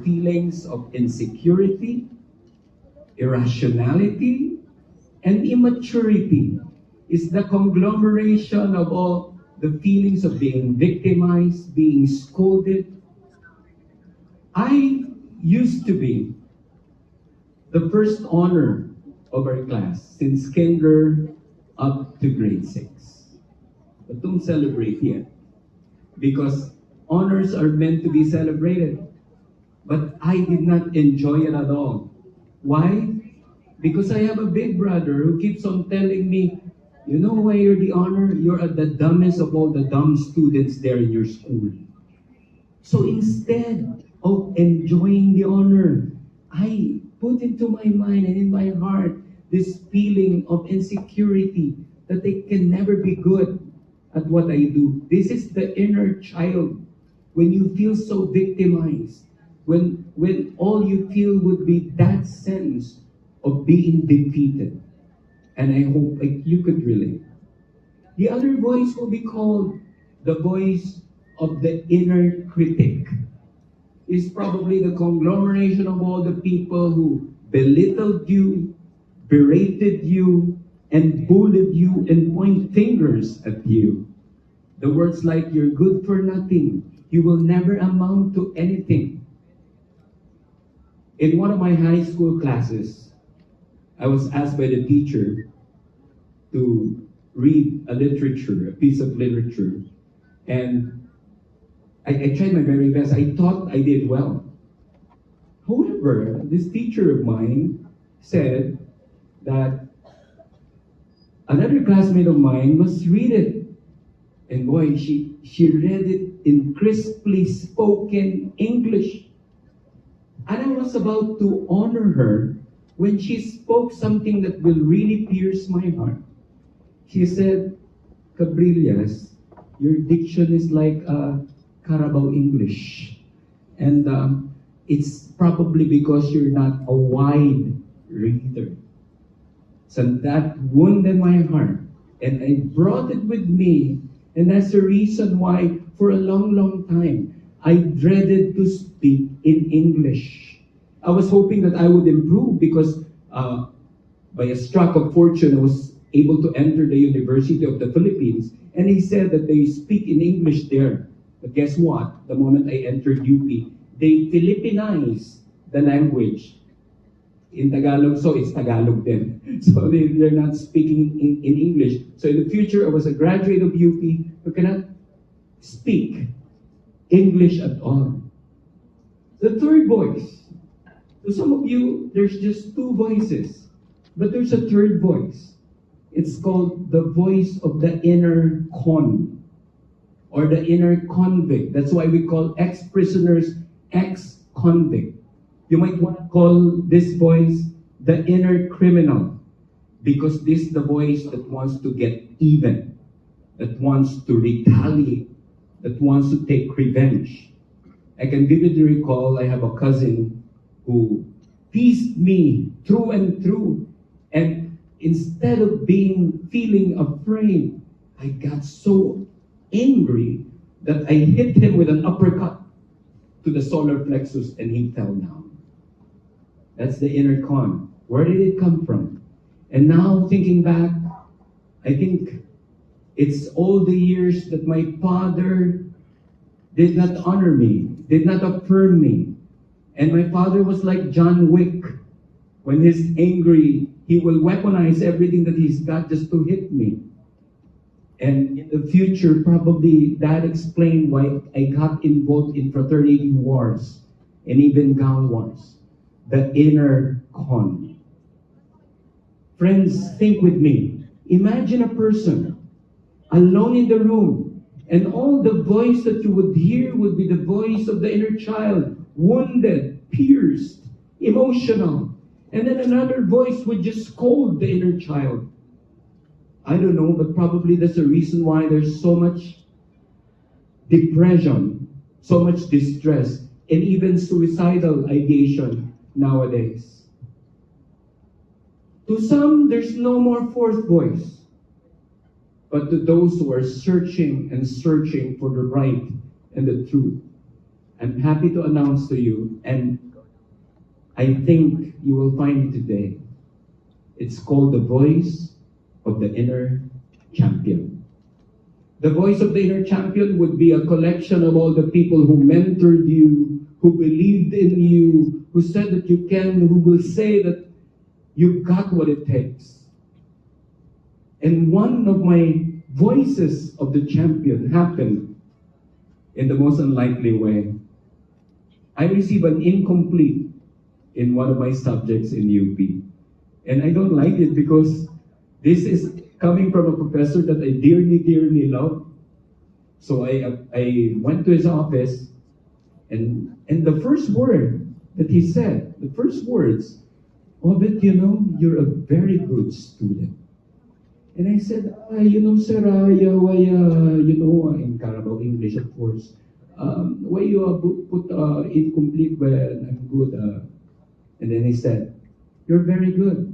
feelings of insecurity, irrationality, and immaturity. It's the conglomeration of all the feelings of being victimized, being scolded. I used to be the first honor of our class since kinder up to grade 6. But don't celebrate yet, because honors are meant to be celebrated. But I did not enjoy it at all. Why? Because I have a big brother who keeps on telling me, you know why you're the honor? You're the dumbest of all the dumb students there in your school. So instead of enjoying the honor, I put into my mind and in my heart this feeling of insecurity that I can never be good at what I do. This is the inner child. When you feel so victimized, when all you feel would be that sense of being defeated. And I hope you could relate. The other voice will be called the voice of the inner critic. It's probably the conglomeration of all the people who belittled you, berated you, and bullied you and point fingers at you. The words like, you're good for nothing, you will never amount to anything. In one of my high school classes, I was asked by the teacher to read a piece of literature, and I tried my very best. I thought I did well. However, this teacher of mine said that another classmate of mine must read it. And boy, she read it in crisply spoken English. And I was about to honor her when she spoke something that will really pierce my heart. She said, Cabrillas, your diction is like Carabao English. And it's probably because you're not a wide reader. So that wounded my heart. And I brought it with me. And that's the reason why, for a long, long time, I dreaded to speak in English. I was hoping that I would improve because by a stroke of fortune, I was able to enter the University of the Philippines. And he said that they speak in English there. But guess what? The moment I entered UP, they Filipinize the language. In Tagalog, so it's Tagalog then. So they're not speaking in English. So in the future, I was a graduate of UP who cannot speak English at all. The third voice. So some of you, there's just two voices, but there's a third voice. It's called the voice of the inner con, or the inner convict. That's why we call ex-prisoners ex-convict. You might want to call this voice the inner criminal, because this is the voice that wants to get even, that wants to retaliate, that wants to take revenge. I can vividly recall I have a cousin who teased me through and through, and instead of feeling afraid, I got so angry that I hit him with an uppercut to the solar plexus and he fell down. That's the inner con. Where did it come from? And now thinking back, I think it's all the years that my father did not honor me, did not affirm me. And my father was like John Wick. When he's angry, he will weaponize everything that he's got just to hit me. And in the future, probably that explained why I got involved in fraternity wars and even gang wars. The inner con. Friends, think with me. Imagine a person alone in the room, and all the voice that you would hear would be the voice of the inner child, wounded, pierced, emotional. And then another voice would just scold the inner child. I don't know, but probably that's the reason why there's so much depression, so much distress, and even suicidal ideation nowadays. To some, there's no more fourth voice. But to those who are searching and searching for the right and the truth, I'm happy to announce to you, and I think you will find it today. It's called the voice of the inner champion. The voice of the inner champion would be a collection of all the people who mentored you, who believed in you, who said that you can, who will say that you've got what it takes. And one of my voices of the champion happened in the most unlikely way. I received an incomplete in one of my subjects in UP. And I don't like it because this is coming from a professor that I dearly, dearly love. So I went to his office, and the first word that he said, the first words, Obet, you know, you're a very good student. And I said, sir, in Carabao English, of course, why you put incomplete when I'm good? And then he said, you're very good.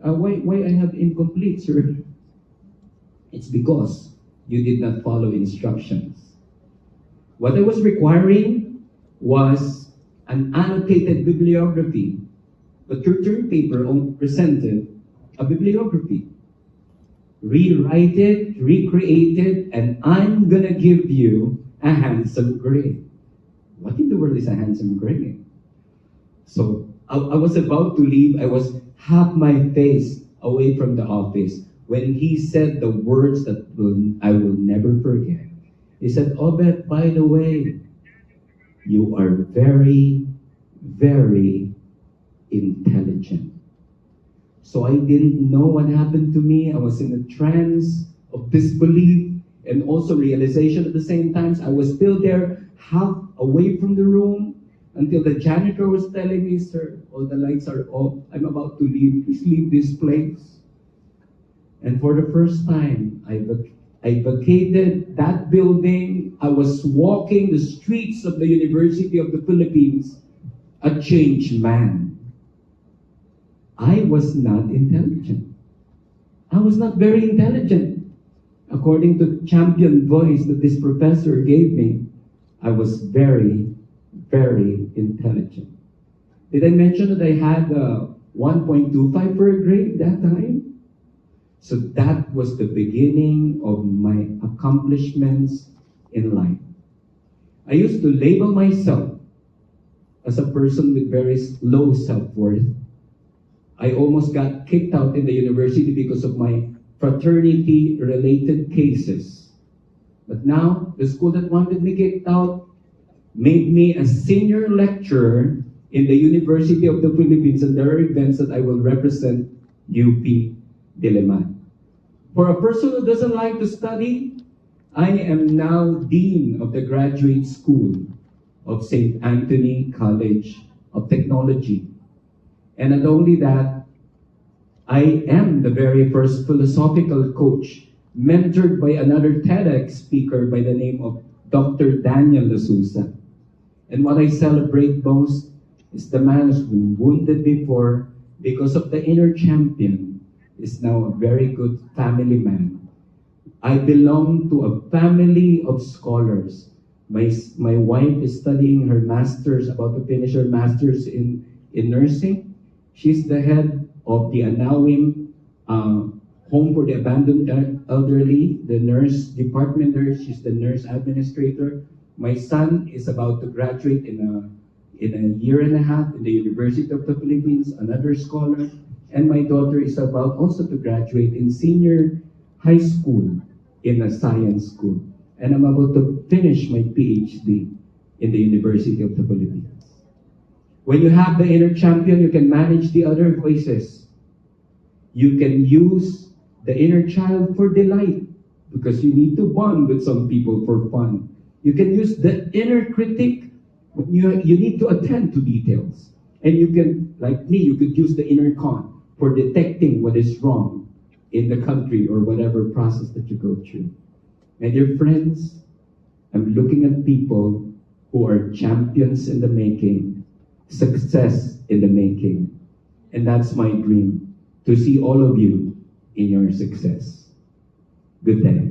Why I have incomplete, sir? It's because you did not follow instructions. What I was requiring was an annotated bibliography, but your term paper presented a bibliography. Rewrite it, recreate it, and I'm gonna give you a handsome grade. What in the world is a handsome grade? So I was about to leave. I was half my face away from the office when he said the words that I will never forget. He said, Obet, by the way, you are very, very intelligent. So I didn't know what happened to me. I was in a trance of disbelief and also realization at the same time. I was still there, half away from the room, until the janitor was telling me, sir, all the lights are off. I'm about to leave. Please leave this place. And for the first time, I vacated that building. I was walking the streets of the University of the Philippines, a changed man. I was not intelligent. I was not very intelligent. According to the champion voice that this professor gave me, I was very, very intelligent. Did I mention that I had 1.25 for a grade that time? So that was the beginning of my accomplishments in life. I used to label myself as a person with very low self-worth. I almost got kicked out in the university because of my fraternity-related cases. But now, the school that wanted me kicked out made me a senior lecturer in the University of the Philippines, and there are events that I will represent UP Diliman. For a person who doesn't like to study, I am now Dean of the Graduate School of St. Anthony College of Technology. And not only that, I am the very first philosophical coach mentored by another TEDx speaker by the name of Dr. Daniel Lasusa. And what I celebrate most is the man who's been wounded before because of the inner champion is now a very good family man. I belong to a family of scholars. My wife is studying her master's, about to finish her master's in nursing. She's the head of the Anawim Home for the Abandoned Elderly, the nurse department there. She's the nurse administrator. My son is about to graduate in a year and a half in the University of the Philippines, another scholar. And my daughter is about also to graduate in senior high school in a science school. And I'm about to finish my PhD in the University of the Philippines. When you have the inner champion, you can manage the other voices. You can use the inner child for delight because you need to bond with some people for fun. You can use the inner critic. You need to attend to details. And you can, like me, you could use the inner con for detecting what is wrong in the country or whatever process that you go through. My dear friends, I'm looking at people who are champions in the making, success in the making. And that's my dream, to see all of you in your success. Good day.